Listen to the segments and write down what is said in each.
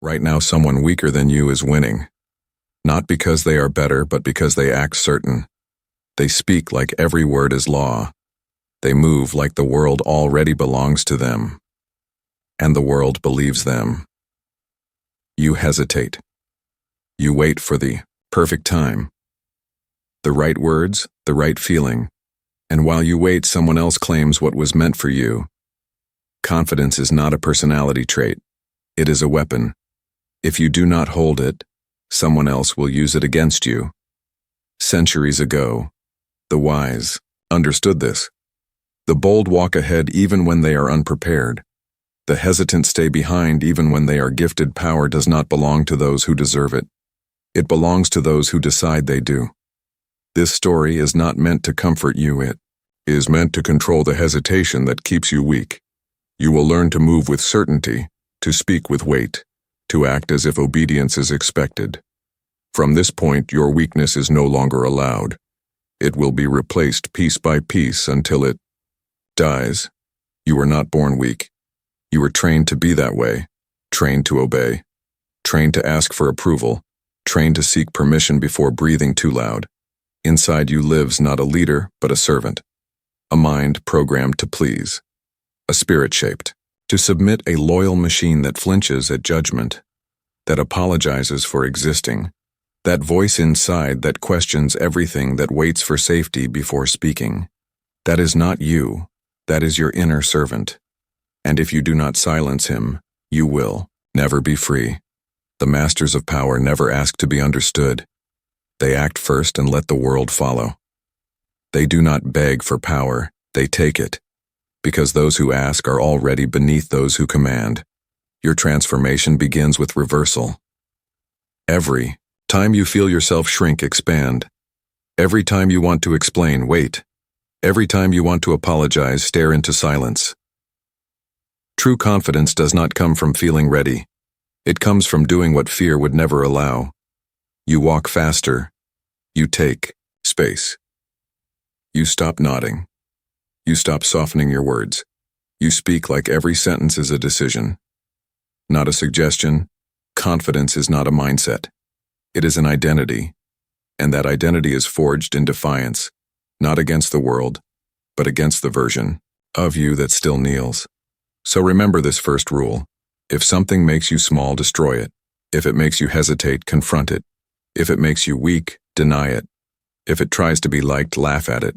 Right now, someone weaker than you is winning. Not because they are better, but because they act certain. They speak like every word is law. They move like the world already belongs to them. And the world believes them. You hesitate. You wait for the perfect time. The right words, the right feeling. And while you wait, someone else claims what was meant for you. Confidence is not a personality trait. It is a weapon. If you do not hold it, someone else will use it against you. Centuries ago, the wise understood this. The bold walk ahead even when they are unprepared. The hesitant stay behind even when they are gifted. Power does not belong to those who deserve it. It belongs to those who decide they do. This story is not meant to comfort you. It is meant to control the hesitation that keeps you weak. You will learn to move with certainty, to speak with weight, to act as if obedience is expected. From this point, your weakness is no longer allowed. It will be replaced piece by piece until it dies. You were not born weak. You were trained to be that way, trained to obey, trained to ask for approval, trained to seek permission before breathing too loud. Inside you lives not a leader, but a servant. A mind programmed to please. A spirit shaped to submit, a loyal machine that flinches at judgment, that apologizes for existing, that voice inside that questions everything, that waits for safety before speaking. That is not you, that is your inner servant. And if you do not silence him, you will never be free. The masters of power never ask to be understood. They act first and let the world follow. They do not beg for power, they take it. Because those who ask are already beneath those who command. Your transformation begins with reversal. Every time you feel yourself shrink, expand. Every time you want to explain, wait. Every time you want to apologize, stare into silence. True confidence does not come from feeling ready. It comes from doing what fear would never allow. You walk faster. You take space. You stop nodding. You stop softening your words. You speak like every sentence is a decision, not a suggestion. Confidence is not a mindset. It is an identity, and that identity is forged in defiance, not against the world, but against the version of you that still kneels. So remember this first rule. If something makes you small, destroy it. If it makes you hesitate, confront it. If it makes you weak, deny it. If it tries to be liked, laugh at it.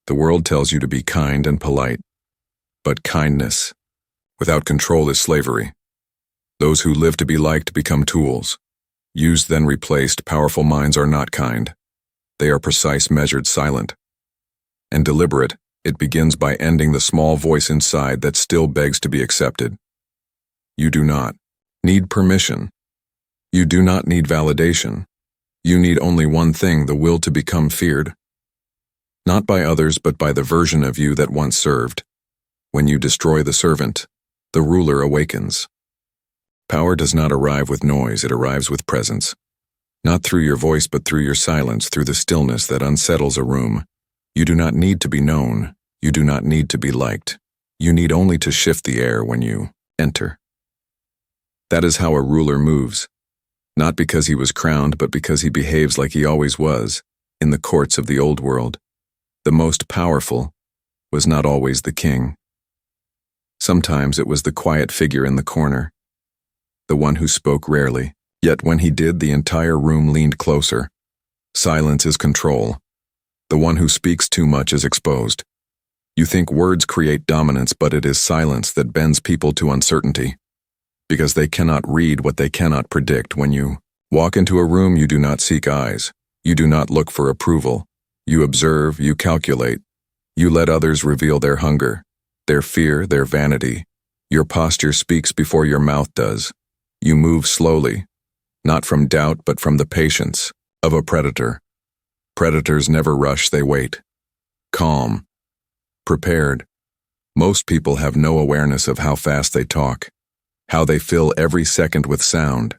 The world tells you to be kind and polite. But kindness without control is slavery. Those who live to be liked become tools. Used then replaced. Powerful minds are not kind. They are precise, measured, silent. And deliberate. It begins by ending the small voice inside that still begs to be accepted. You do not need permission. You do not need validation. You need only one thing, the will to become feared. Not by others, but by the version of you that once served. When you destroy the servant, the ruler awakens. Power does not arrive with noise, it arrives with presence. Not through your voice, but through your silence, through the stillness that unsettles a room. You do not need to be known. You do not need to be liked. You need only to shift the air when you enter. That is how a ruler moves. Not because he was crowned, but because he behaves like he always was, in the courts of the old world. The most powerful was not always the king. Sometimes it was the quiet figure in the corner, the one who spoke rarely, yet when he did, the entire room leaned closer. Silence is control. The one who speaks too much is exposed. You think words create dominance, but it is silence that bends people to uncertainty. Because they cannot read what they cannot predict. When you walk into a room, you do not seek eyes. You do not look for approval. You observe, you calculate. You let others reveal their hunger, their fear, their vanity. Your posture speaks before your mouth does. You move slowly, not from doubt, but from the patience of a predator. Predators never rush, they wait. Calm. Prepared. Most people have no awareness of how fast they talk, how they fill every second with sound,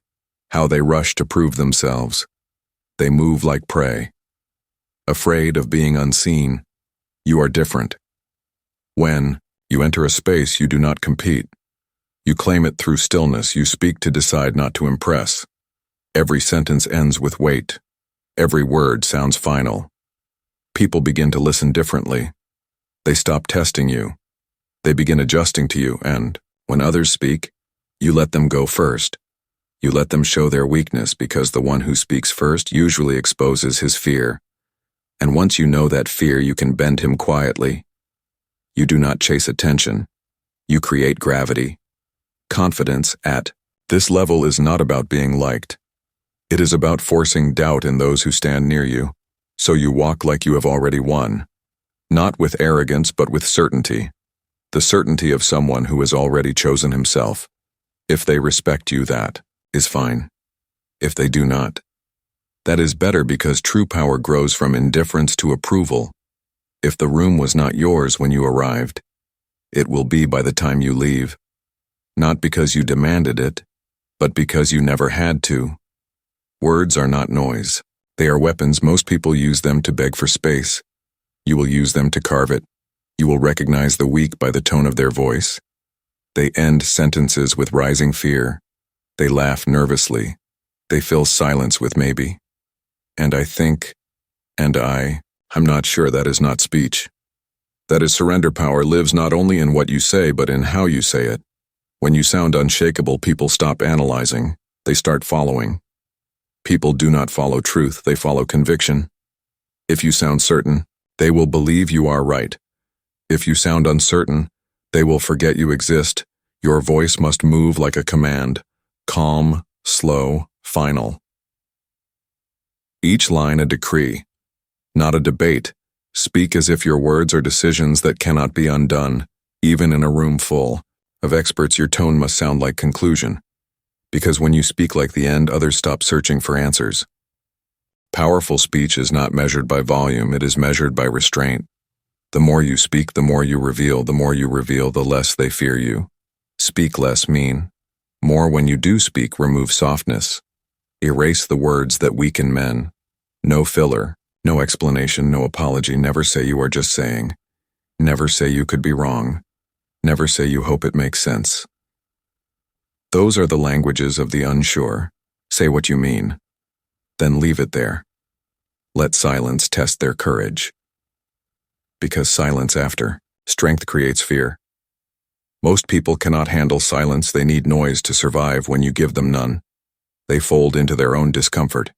how they rush to prove themselves. They move like prey. Afraid of being unseen. You are different. When you enter a space, you do not compete. You claim it through stillness. You speak to decide, not to impress. Every sentence ends with weight. Every word sounds final. People begin to listen differently. They stop testing you. They begin adjusting to you, and when others speak, you let them go first. You let them show their weakness, because the one who speaks first usually exposes his fear. And once you know that fear, you can bend him quietly. You do not chase attention. You create gravity. Confidence at this level is not about being liked. It is about forcing doubt in those who stand near you, so you walk like you have already won. Not with arrogance, but with certainty. The certainty of someone who has already chosen himself. If they respect you, that is fine. If they do not, that is better, because true power grows from indifference to approval. If the room was not yours when you arrived, it will be by the time you leave. Not because you demanded it, but because you never had to. Words are not noise. They are weapons. Most people use them to beg for space. You will use them to carve it. You will recognize the weak by the tone of their voice. They end sentences with rising fear. They laugh nervously. They fill silence with maybe. And I think, and I'm not sure. That is not speech. That is surrender. Power lives not only in what you say, but in how you say it. When you sound unshakable, people stop analyzing. They start following. People do not follow truth, they follow conviction. If you sound certain, they will believe you are right. If you sound uncertain, they will forget you exist. Your voice must move like a command. Calm, slow, final. Each line a decree, not a debate. Speak as if your words are decisions that cannot be undone. Even in a room full of experts, your tone must sound like conclusion. Because when you speak like the end, others stop searching for answers. Powerful speech is not measured by volume, it is measured by restraint. The more you speak, the more you reveal. The more you reveal, the less they fear you. Speak less, mean more. When you do speak, remove softness. Erase the words that weaken men. No filler, no explanation, no apology. Never say you are just saying. Never say you could be wrong. Never say you hope it makes sense. Those are the languages of the unsure. Say what you mean. Then leave it there. Let silence test their courage. Because silence after strength creates fear. Most people cannot handle silence. They need noise to survive. When you give them none, they fold into their own discomfort.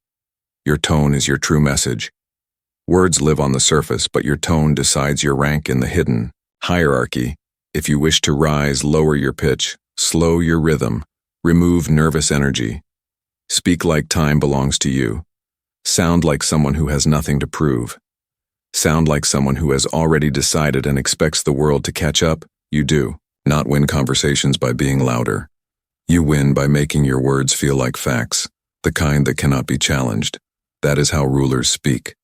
Your tone is your true message. Words live on the surface, but your tone decides your rank in the hidden hierarchy. If you wish to rise, lower your pitch, slow your rhythm, remove nervous energy. Speak like time belongs to you. Sound like someone who has nothing to prove. Sound like someone who has already decided and expects the world to catch up. You do not win conversations by being louder. You win by making your words feel like facts, the kind that cannot be challenged. That is how rulers speak.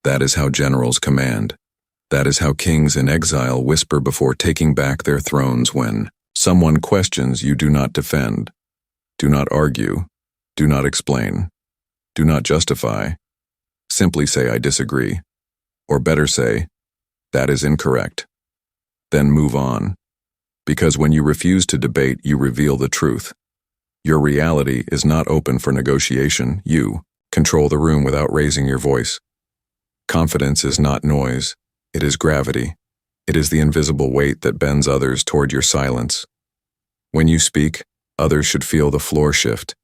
That is how generals command. That is how kings in exile whisper before taking back their thrones. When someone questions, you do not defend. Do not argue. Do not explain. Do not justify. Simply say, I disagree. Or better say, that is incorrect. Then move on. Because when you refuse to debate, you reveal the truth. Your reality is not open for negotiation. You control the room without raising your voice. Confidence is not noise. It is gravity. It is the invisible weight that bends others toward your silence. When you speak, others should feel the floor shift.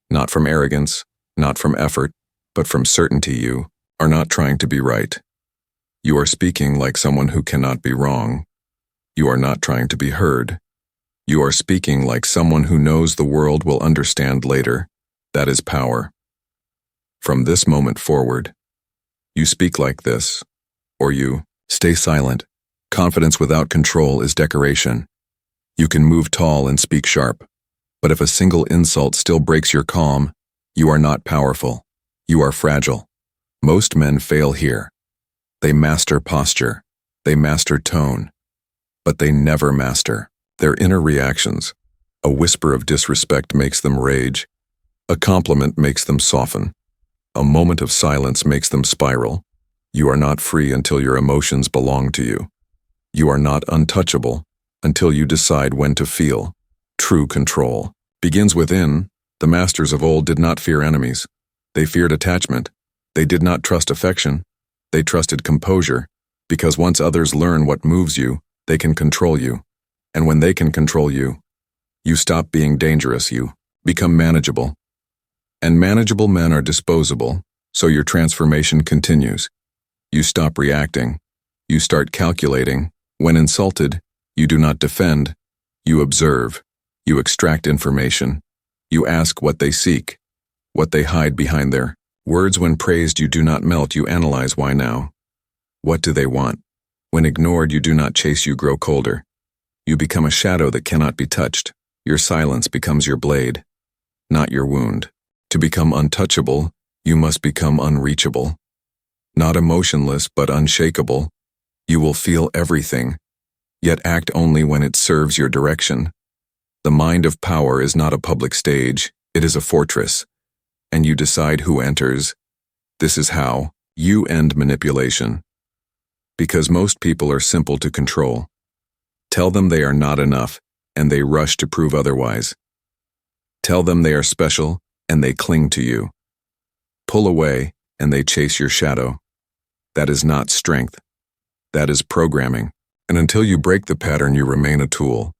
Not from arrogance, not from effort, but from certainty. You are not trying to be right. You are speaking like someone who cannot be wrong. You are not trying to be heard. You are speaking like someone who knows the world will understand later. That is power. From this moment forward, you speak like this, or you stay silent. Confidence without control is decoration. You can move tall and speak sharp, but if a single insult still breaks your calm, you are not powerful. You are fragile. Most men fail here. They master posture. They master tone. But they never master their inner reactions. A whisper of disrespect makes them rage. A compliment makes them soften. A moment of silence makes them spiral. You are not free until your emotions belong to you. You are not untouchable until you decide when to feel. True control begins within. The masters of old did not fear enemies. They feared attachment. They did not trust affection. They trusted composure, because once others learn what moves you, they can control you. And when they can control you, you stop being dangerous, you become manageable. And manageable men are disposable, so your transformation continues. You stop reacting. You start calculating. When insulted, you do not defend. You observe. You extract information. You ask what they seek, what they hide behind their words. When praised, you do not melt. You analyze why now. What do they want? When ignored, you do not chase. You grow colder. You become a shadow that cannot be touched. Your silence becomes your blade, not your wound. To become untouchable, you must become unreachable. Not emotionless, but unshakable. You will feel everything, yet act only when it serves your direction. The mind of power is not a public stage, it is a fortress, and you decide who enters. This is how you end manipulation. Because most people are simple to control. Tell them they are not enough, and they rush to prove otherwise. Tell them they are special, and they cling to you. Pull away, and they chase your shadow. That is not strength. That is programming. And until you break the pattern, you remain a tool.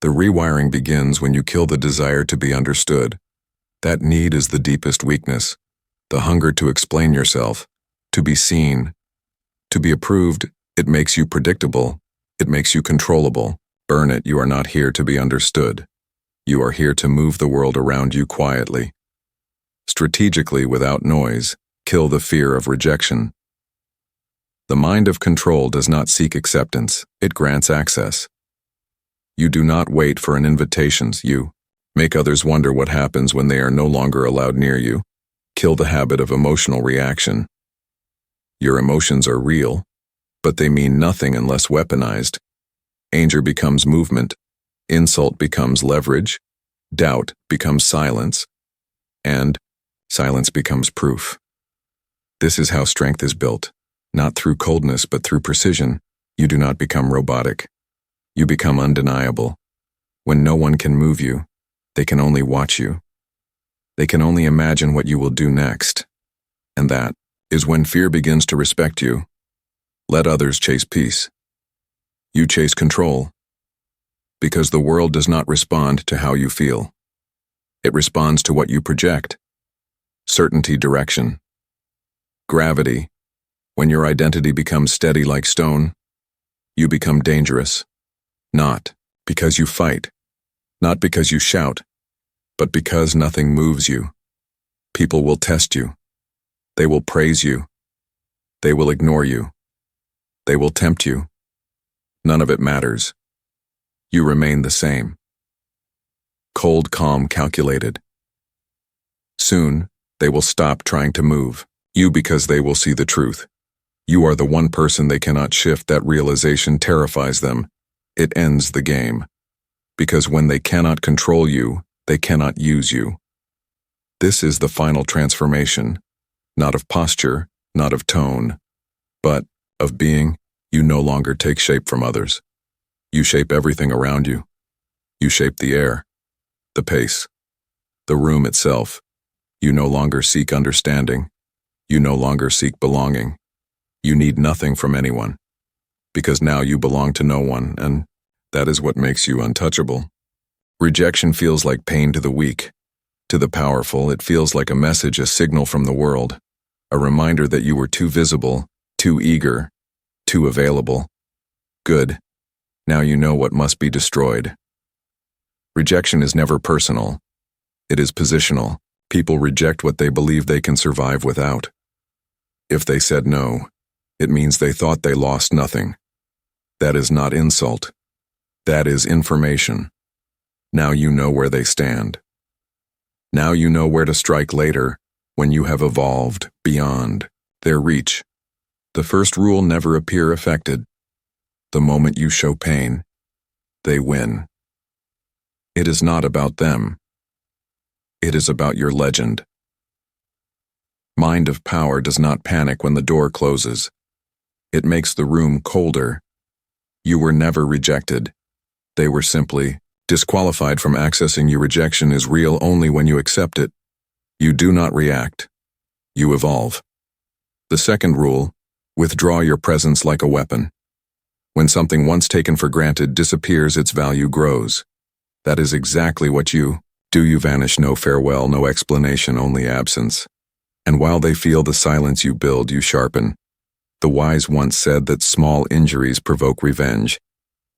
The rewiring begins when you kill the desire to be understood. That need is the deepest weakness. The hunger to explain yourself, to be seen, to be approved. It makes you predictable. It makes you controllable. Burn it. You are not here to be understood. You are here to move the world around you quietly. Strategically, without noise, kill the fear of rejection. The mind of control does not seek acceptance, it grants access. You do not wait for an invitation, you make others wonder what happens when they are no longer allowed near you. Kill the habit of emotional reaction. Your emotions are real, but they mean nothing unless weaponized. Anger becomes movement, insult becomes leverage, doubt becomes silence, and silence becomes proof. This is how strength is built. Not through coldness, but through precision. You do not become robotic. You become undeniable. When no one can move you, they can only watch you. They can only imagine what you will do next. And that is when fear begins to respect you. Let others chase peace. You chase control. Because the world does not respond to how you feel. It responds to what you project. Certainty, direction. Gravity. When your identity becomes steady like stone, you become dangerous. Not because you fight, not because you shout, but because nothing moves you. People will test you. They will praise you. They will ignore you. They will tempt you. None of it matters. You remain the same. Cold, calm, calculated. Soon, they will stop trying to move you because they will see the truth. You are the one person they cannot shift. That realization terrifies them. It ends the game. Because when they cannot control you, they cannot use you. This is the final transformation, not of posture, not of tone, but of being. You no longer take shape from others. You shape everything around you. You shape the air, the pace, the room itself. You no longer seek understanding. You no longer seek belonging. You need nothing from anyone, because now you belong to no one, and that is what makes you untouchable. Rejection feels like pain to the weak. To the powerful, it feels like a message, a signal from the world, a reminder that you were too visible, too eager, too available. Good. Now you know what must be destroyed. Rejection is never personal. It is positional. People reject what they believe they can survive without. If they said no, it means they thought they lost nothing. That is not insult. That is information. Now you know where they stand. Now you know where to strike later, when you have evolved beyond their reach. The first rule: never appear affected. The moment you show pain, they win. It is not about them. It is about your legend. Mind of power does not panic when the door closes. It makes the room colder. You were never rejected. They were simply Disqualified from accessing you. Rejection is real only when you accept it. You do not react. You evolve. The second rule: withdraw your presence like a weapon. When something once taken for granted disappears, its value grows. That is exactly what you do. You vanish, no farewell, no explanation, only absence. And while they feel the silence you build, you sharpen. The wise once said that small injuries provoke revenge,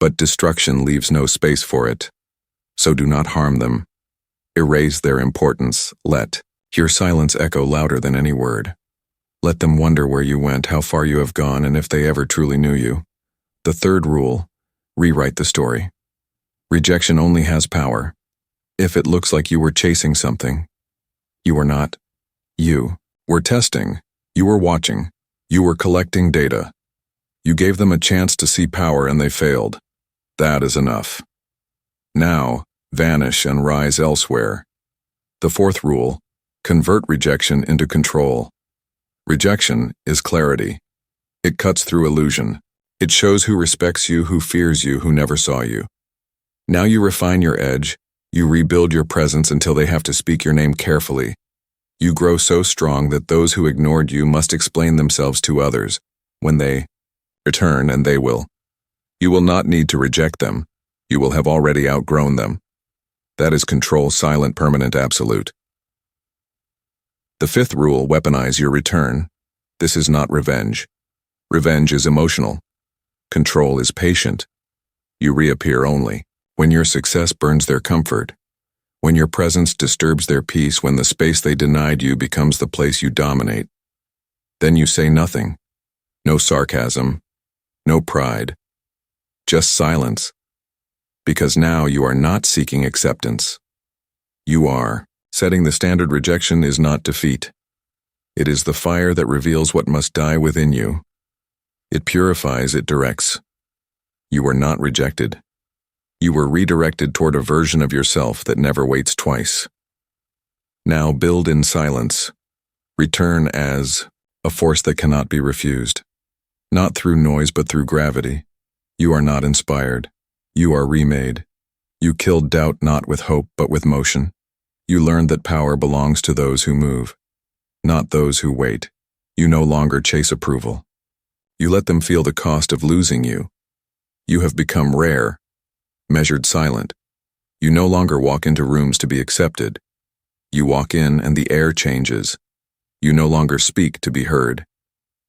but destruction leaves no space for it. So do not harm them. Erase their importance. Let your silence echo louder than any word. Let them wonder where you went, how far you have gone, and if they ever truly knew you. The third rule: rewrite the story. Rejection only has power if it looks like you were chasing something. You were not. You were testing. You were watching. You were collecting data. You gave them a chance to see power and they failed. That is enough. Now, vanish and rise elsewhere. The fourth rule: convert rejection into control. Rejection is clarity. It cuts through illusion. It shows who respects you, who fears you, who never saw you. Now you refine your edge. You rebuild your presence until they have to speak your name carefully. You grow so strong that those who ignored you must explain themselves to others. When they return, and they will, you will not need to reject them. You will have already outgrown them. That is control, silent, permanent, absolute. The fifth rule: weaponize your return. This is not revenge. Revenge is emotional. Control is patient. You reappear only when your success burns their comfort, when your presence disturbs their peace, when the space they denied you becomes the place you dominate. Then you say nothing. No sarcasm. No pride. Just silence. Because now you are not seeking acceptance. You are setting the standard. Rejection is not defeat. It is the fire that reveals what must die within you. It purifies, it directs. You were not rejected. You were redirected toward a version of yourself that never waits twice. Now build in silence. Return as a force that cannot be refused. Not through noise but through gravity. You are not inspired. You are remade. You killed doubt not with hope but with motion. You learned that power belongs to those who move, not those who wait. You no longer chase approval. You let them feel the cost of losing you. You have become rare, measured, silent. You no longer walk into rooms to be accepted. You walk in and the air changes. You no longer speak to be heard.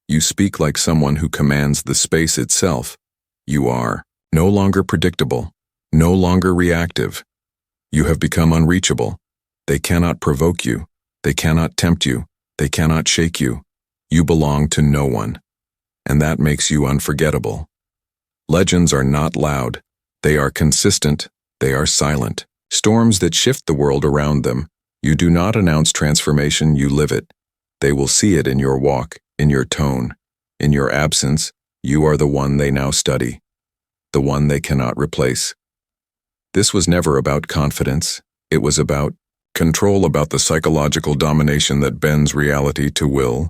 You speak like someone who commands the space itself. You are no longer predictable, no longer reactive. You have become unreachable. They cannot provoke you. They cannot tempt you. They cannot shake you. You belong to no one. And that makes you unforgettable. Legends are not loud. They are consistent. They are silent. Storms that shift the world around them. You do not announce transformation, you live it. They will see it in your walk, in your tone, in your absence. You are the one they now study, the one they cannot replace. This was never about confidence. It was about control, about the psychological domination that bends reality to will.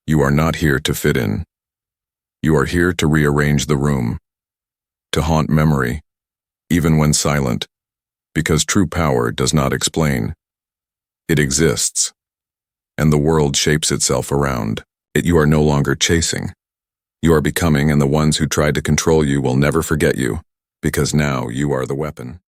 You are not here to fit in. You are here to rearrange the room, to haunt memory, even when silent, because true power does not explain. It exists, and the world shapes itself around it. You are no longer chasing. You are becoming, and the ones who tried to control you will never forget you, because now you are the weapon.